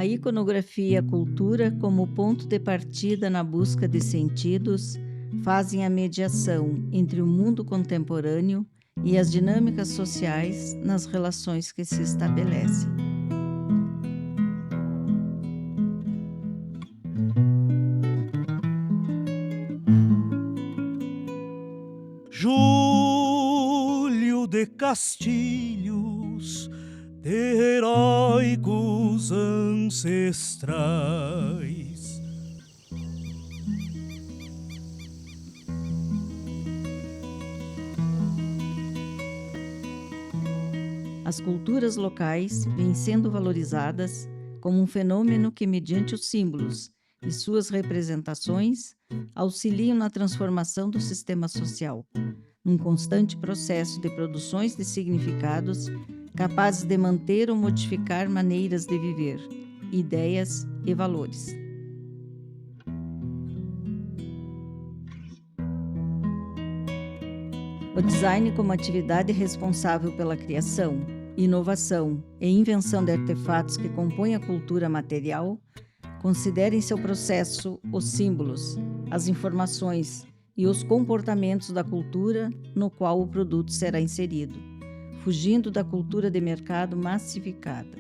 A iconografia e a cultura, como ponto de partida na busca de sentidos, fazem a mediação entre o mundo contemporâneo e as dinâmicas sociais nas relações que se estabelecem. Júlio de Castilhos, de heróicos ancestrais. As culturas locais vêm sendo valorizadas como um fenômeno que, mediante os símbolos e suas representações, auxiliam na transformação do sistema social, num constante processo de produções de significados capazes de manter ou modificar maneiras de viver, ideias e valores. O design como atividade responsável pela criação, inovação e invenção de artefatos que compõem a cultura material, considera em seu processo os símbolos, as informações e os comportamentos da cultura no qual o produto será inserido, fugindo da cultura de mercado massificada.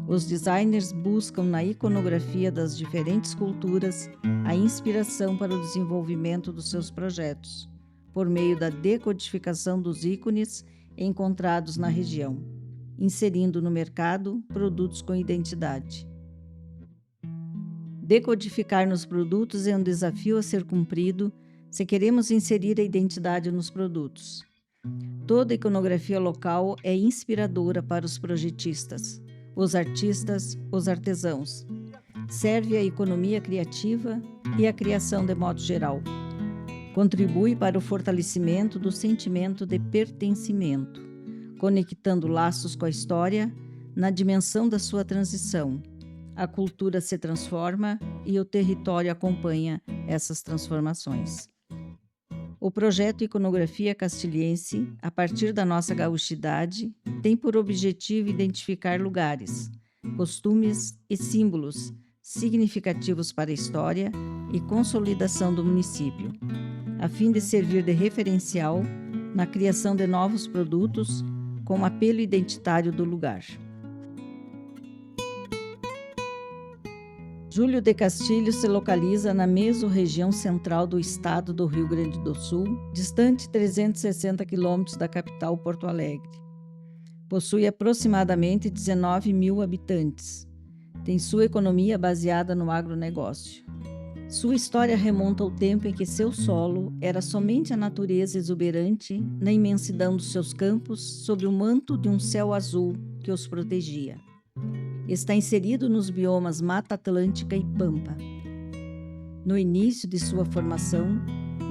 Os designers buscam na iconografia das diferentes culturas a inspiração para o desenvolvimento dos seus projetos, por meio da decodificação dos ícones encontrados na região, inserindo no mercado produtos com identidade. Decodificar nos produtos é um desafio a ser cumprido se queremos inserir a identidade nos produtos. Toda iconografia local é inspiradora para os projetistas, os artistas, os artesãos. Serve à economia criativa e à criação de modo geral. Contribui para o fortalecimento do sentimento de pertencimento, conectando laços com a história na dimensão da sua transição. A cultura se transforma e o território acompanha essas transformações. O projeto Iconografia Castilhense, a partir da nossa gauchidade, tem por objetivo identificar lugares, costumes e símbolos significativos para a história e consolidação do município, a fim de servir de referencial na criação de novos produtos com apelo identitário do lugar. Júlio de Castilhos se localiza na mesorregião central do estado do Rio Grande do Sul, distante 360 quilômetros da capital Porto Alegre. Possui aproximadamente 19 mil habitantes. Tem sua economia baseada no agronegócio. Sua história remonta ao tempo em que seu solo era somente a natureza exuberante na imensidão dos seus campos sob o manto de um céu azul que os protegia. Está inserido nos biomas Mata Atlântica e Pampa. No início de sua formação,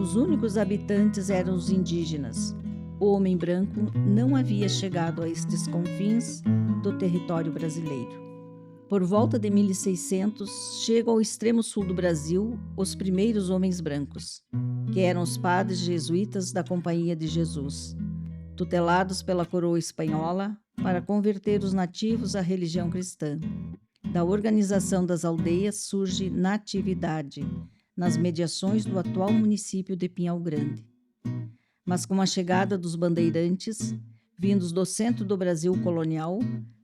os únicos habitantes eram os indígenas. O homem branco não havia chegado a estes confins do território brasileiro. Por volta de 1600, chegam ao extremo sul do Brasil os primeiros homens brancos, que eram os padres jesuítas da Companhia de Jesus, tutelados pela coroa espanhola para converter os nativos à religião cristã. Da organização das aldeias surge Natividade, nas mediações do atual município de Pinhal Grande. Mas com a chegada dos bandeirantes, vindos do centro do Brasil colonial,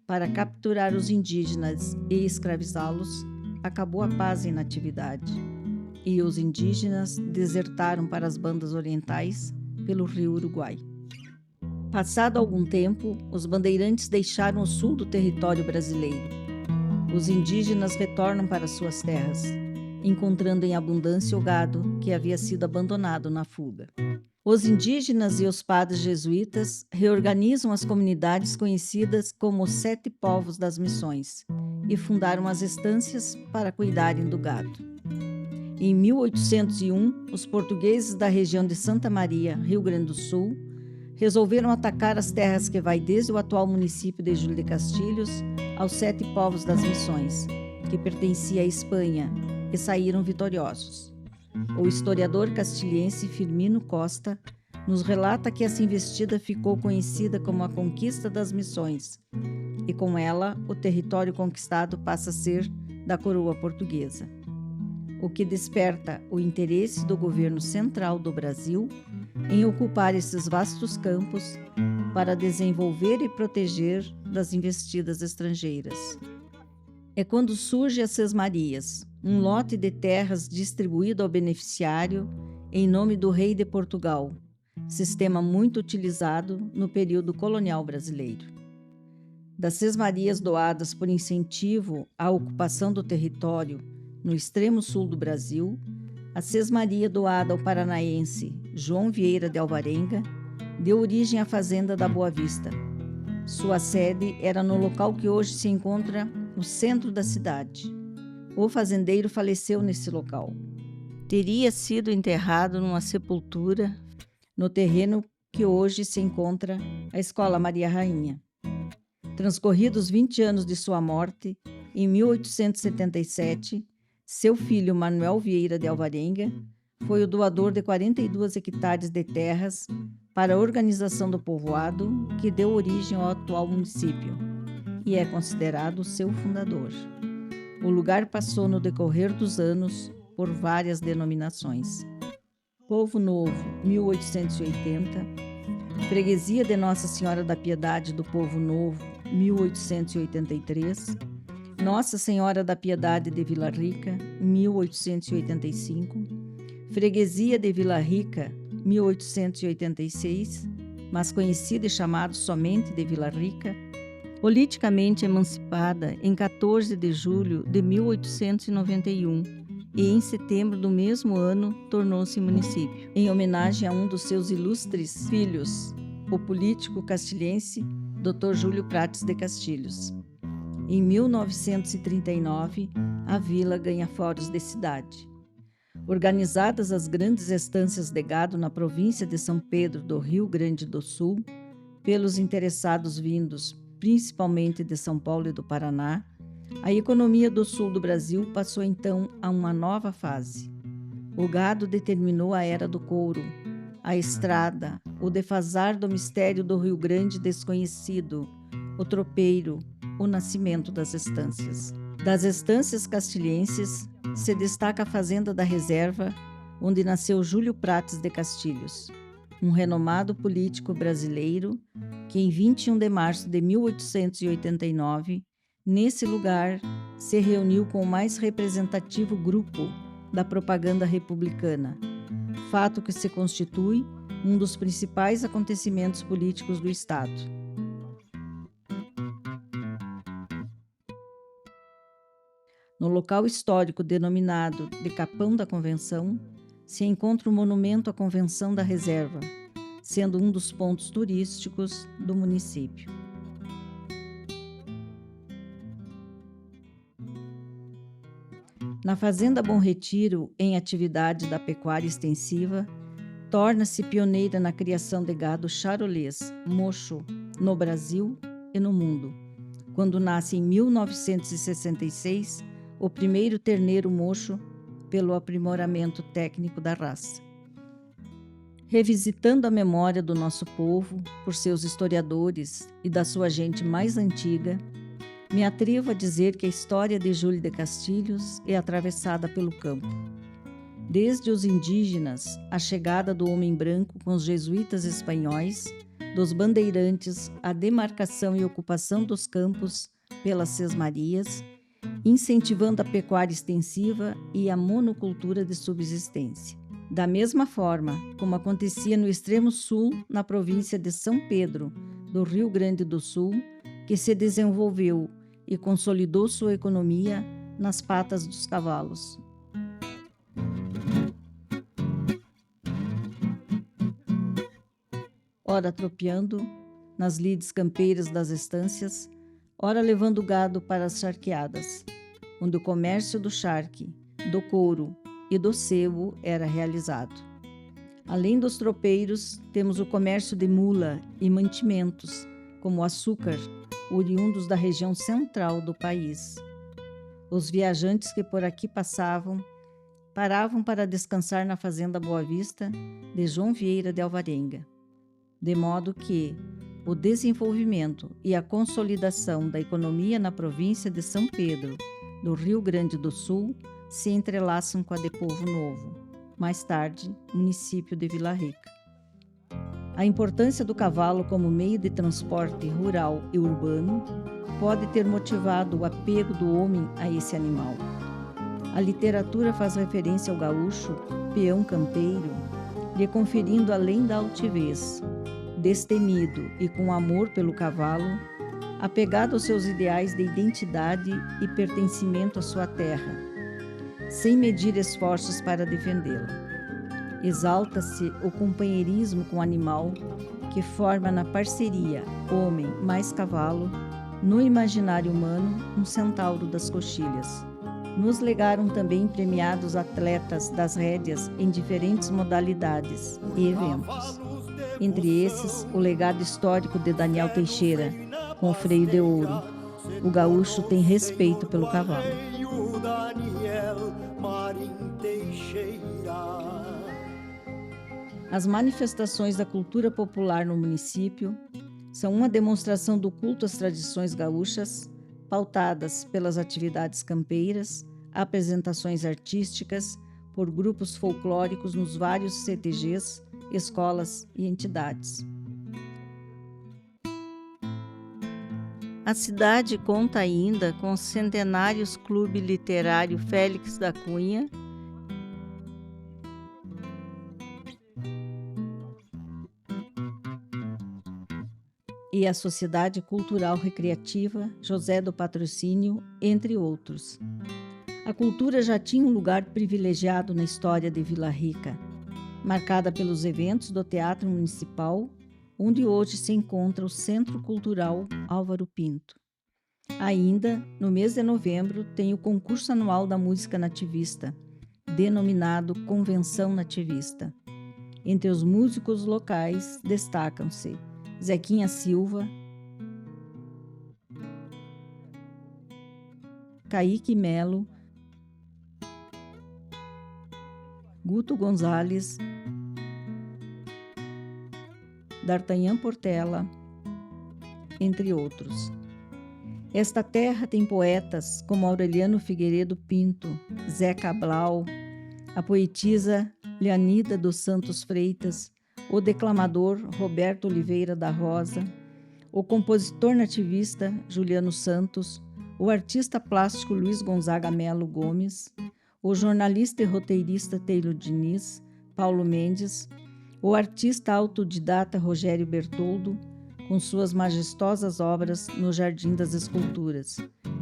para capturar os indígenas e escravizá-los, acabou a paz em Natividade, e os indígenas desertaram para as bandas orientais pelo rio Uruguai. Passado algum tempo, os bandeirantes deixaram o sul do território brasileiro. Os indígenas retornam para suas terras, encontrando em abundância o gado que havia sido abandonado na fuga. Os indígenas e os padres jesuítas reorganizam as comunidades conhecidas como os 7 povos das missões e fundaram as estâncias para cuidarem do gado. Em 1801, os portugueses da região de Santa Maria, Rio Grande do Sul, resolveram atacar as terras que vai desde o atual município de Júlio de Castilhos aos 7 povos das missões, que pertencia à Espanha, e saíram vitoriosos. O historiador castilhense Firmino Costa nos relata que essa investida ficou conhecida como a Conquista das Missões, e com ela o território conquistado passa a ser da coroa portuguesa, o que desperta o interesse do governo central do Brasil em ocupar esses vastos campos para desenvolver e proteger das investidas estrangeiras. É quando surge as Sesmarias, um lote de terras distribuído ao beneficiário em nome do rei de Portugal, sistema muito utilizado no período colonial brasileiro. Das Sesmarias doadas por incentivo à ocupação do território no extremo sul do Brasil, a Sesmaria doada ao paranaense João Vieira de Alvarenga deu origem à fazenda da Boa Vista. Sua sede era no local que hoje se encontra no centro da cidade. O fazendeiro faleceu nesse local. Teria sido enterrado numa sepultura no terreno que hoje se encontra a Escola Maria Rainha. Transcorridos 20 anos de sua morte, em 1877, seu filho Manuel Vieira de Alvarenga foi o doador de 42 hectares de terras para a organização do povoado que deu origem ao atual município e é considerado seu fundador. O lugar passou no decorrer dos anos por várias denominações. Povo Novo, 1880, Freguesia de Nossa Senhora da Piedade do Povo Novo, 1883, Nossa Senhora da Piedade de Vila Rica, 1885, Freguesia de Vila Rica, 1886, mas conhecida e chamada somente de Vila Rica, politicamente emancipada em 14 de julho de 1891 e em setembro do mesmo ano tornou-se município, em homenagem a um dos seus ilustres filhos, o político castilhense Dr. Júlio Prates de Castilhos. Em 1939, a vila ganha fóruns de cidade. Organizadas as grandes estâncias de gado na província de São Pedro do Rio Grande do Sul, pelos interessados vindos principalmente de São Paulo e do Paraná, a economia do sul do Brasil passou então a uma nova fase. O gado determinou a era do couro, a estrada, o defasar do mistério do Rio Grande desconhecido, o tropeiro, o nascimento das estâncias. Das estâncias castilhenses se destaca a Fazenda da Reserva, onde nasceu Júlio Prates de Castilhos, um renomado político brasileiro que em 21 de março de 1889, nesse lugar, se reuniu com o mais representativo grupo da propaganda republicana, fato que se constitui um dos principais acontecimentos políticos do Estado. No local histórico denominado de Capão da Convenção, se encontra o monumento à Convenção da Reserva, sendo um dos pontos turísticos do município. Na Fazenda Bom Retiro, em atividade da pecuária extensiva, torna-se pioneira na criação de gado charolês, mocho, no Brasil e no mundo, quando nasce em 1966 o primeiro terneiro mocho pelo aprimoramento técnico da raça. Revisitando a memória do nosso povo por seus historiadores e da sua gente mais antiga, me atrevo a dizer que a história de Júlio de Castilhos é atravessada pelo campo. Desde os indígenas, a chegada do homem branco com os jesuítas espanhóis, dos bandeirantes, a demarcação e ocupação dos campos pelas Sesmarias, incentivando a pecuária extensiva e a monocultura de subsistência. Da mesma forma como acontecia no extremo sul, na província de São Pedro, do Rio Grande do Sul, que se desenvolveu e consolidou sua economia nas patas dos cavalos. Ora tropeando nas lides campeiras das estâncias, ora levando gado para as charqueadas, onde o comércio do charque, do couro e do sebo era realizado. Além dos tropeiros, temos o comércio de mula e mantimentos, como açúcar, oriundos da região central do país. Os viajantes que por aqui passavam, paravam para descansar na Fazenda Boa Vista de João Vieira de Alvarenga. de modo que o desenvolvimento e a consolidação da economia na província de São Pedro, do Rio Grande do Sul, se entrelaçam com a de Povo Novo, mais tarde, município de Vila Rica. A importância do cavalo como meio de transporte rural e urbano pode ter motivado o apego do homem a esse animal. A literatura faz referência ao gaúcho, peão campeiro, lhe conferindo, além da altivez, destemido e com amor pelo cavalo, apegado aos seus ideais de identidade e pertencimento à sua terra, sem medir esforços para defendê-la. Exalta-se o companheirismo com o animal que forma na parceria homem mais cavalo, no imaginário humano, um centauro das coxilhas. Nos legaram também premiados atletas das rédeas em diferentes modalidades e eventos. Entre esses, o legado histórico de Daniel Teixeira, com o freio de ouro. O gaúcho tem respeito pelo cavalo. As manifestações da cultura popular no município são uma demonstração do culto às tradições gaúchas, pautadas pelas atividades campeiras, apresentações artísticas por grupos folclóricos nos vários CTGs, escolas e entidades. A cidade conta ainda com os centenários Clube Literário Félix da Cunha e a Sociedade Cultural Recreativa José do Patrocínio, entre outros. A cultura já tinha um lugar privilegiado na história de Vila Rica, marcada pelos eventos do Teatro Municipal, onde hoje se encontra o Centro Cultural Álvaro Pinto. Ainda, no mês de novembro, tem o concurso anual da música nativista, denominado Convenção Nativista. Entre os músicos locais destacam-se Zequinha Silva, Kaique Melo, Guto Gonzalez, D'Artagnan Portela, entre outros. Esta terra tem poetas como Aureliano Figueiredo Pinto, Zé Cabral, a poetisa Leanida dos Santos Freitas, o declamador Roberto Oliveira da Rosa, o compositor nativista Juliano Santos, o artista plástico Luiz Gonzaga Melo Gomes, o jornalista e roteirista Teilo Diniz, Paulo Mendes, o artista autodidata Rogério Bertoldo, com suas majestosas obras no Jardim das Esculturas,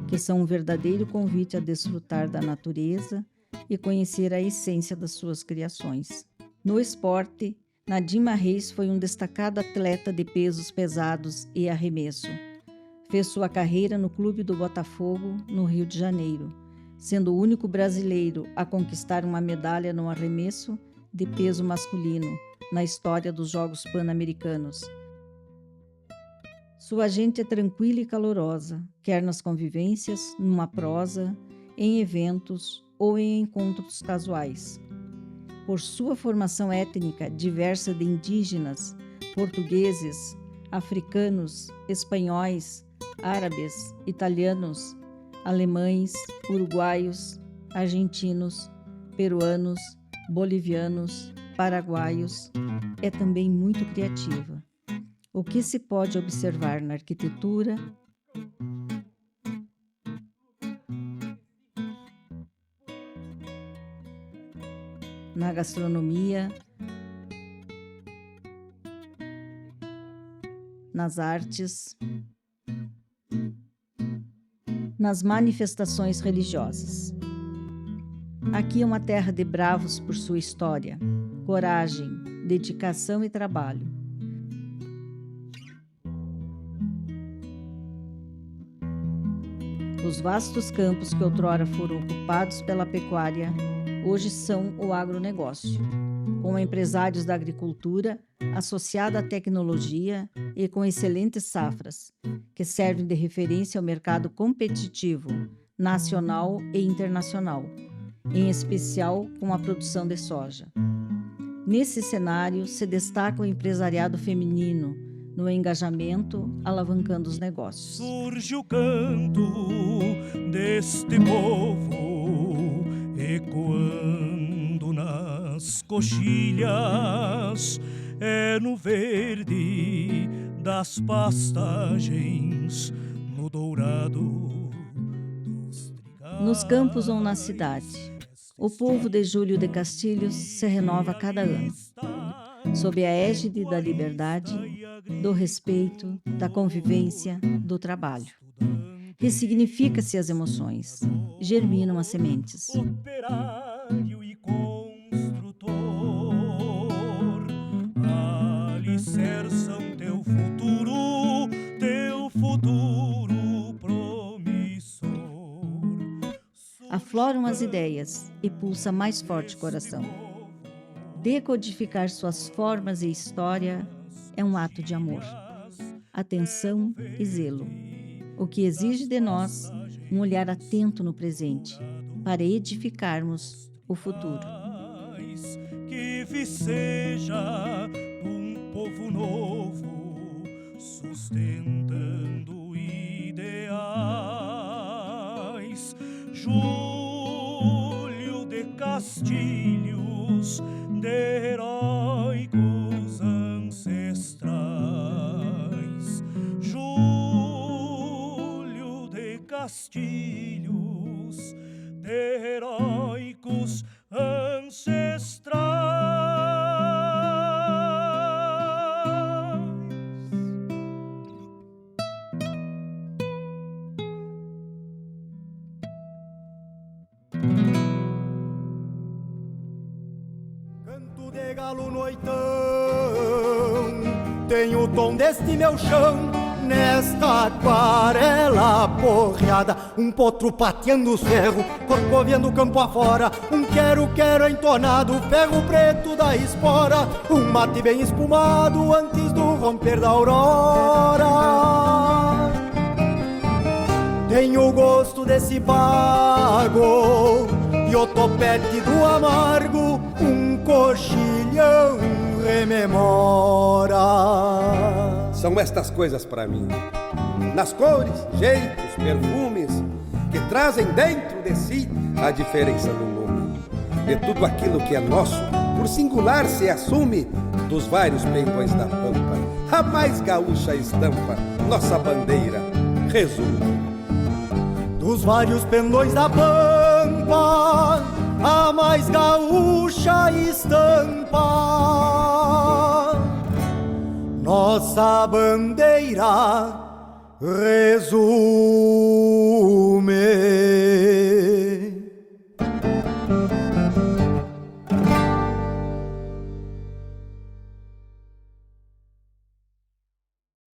que são um verdadeiro convite a desfrutar da natureza e conhecer a essência das suas criações. No esporte, Nadima Reis foi um destacado atleta de pesos pesados e arremesso. Fez sua carreira no Clube do Botafogo, no Rio de Janeiro, sendo o único brasileiro a conquistar uma medalha no arremesso de peso masculino na história dos Jogos Pan-Americanos. Sua gente é tranquila e calorosa, quer nas convivências, numa prosa, em eventos ou em encontros casuais. Por sua formação étnica diversa de indígenas, portugueses, africanos, espanhóis, árabes, italianos, alemães, uruguaios, argentinos, peruanos, bolivianos, paraguaios, é também muito criativa. O que se pode observar na arquitetura, na gastronomia, nas artes, nas manifestações religiosas. Aqui é uma terra de bravos por sua história, coragem, dedicação e trabalho. Os vastos campos que outrora foram ocupados pela pecuária, hoje são o agronegócio, com empresários da agricultura associada à tecnologia e com excelentes safras, que servem de referência ao mercado competitivo, nacional e internacional, em especial com a produção de soja. Nesse cenário, se destaca o empresariado feminino, no engajamento, alavancando os negócios. Surge o canto deste povo, ecoando nas coxilhas, é no verde das pastagens, no dourado dos trigais. Nos campos ou na cidade, o povo de Júlio de Castilhos se renova a cada ano, sob a égide da liberdade, do respeito, da convivência, do trabalho. Ressignifica-se as emoções, germinam as sementes. Operário e construtor, alicerçam teu futuro promissor. Afloram as ideias e pulsa mais forte o coração. Decodificar suas formas e história é um ato de amor, atenção e zelo, o que exige de nós um olhar atento no presente, para edificarmos o futuro. Que viceja um povo novo, sustentando ideais. Júlio de Castilhos, de heróicos ancestrais. Júlio de Castilhos, de heróicos ancestrais. Canto de galo noitão, tem o tom deste meu chão, nesta aquarela porreada, um potro pateando os ferros, corcoviando campo afora, um quero entonado, ferro preto da espora, um mate bem espumado antes do romper da aurora. Tenho o gosto desse pago e o topete do amargo, um coxilhão rememora. São estas coisas para mim, nas cores, jeitos, perfumes, que trazem dentro de si a diferença do lume. De tudo aquilo que é nosso, por singular se assume, dos vários pendões da pampa, a mais gaúcha estampa, nossa bandeira resume. Dos vários pendões da pampa, a mais gaúcha estampa, nossa bandeira resume.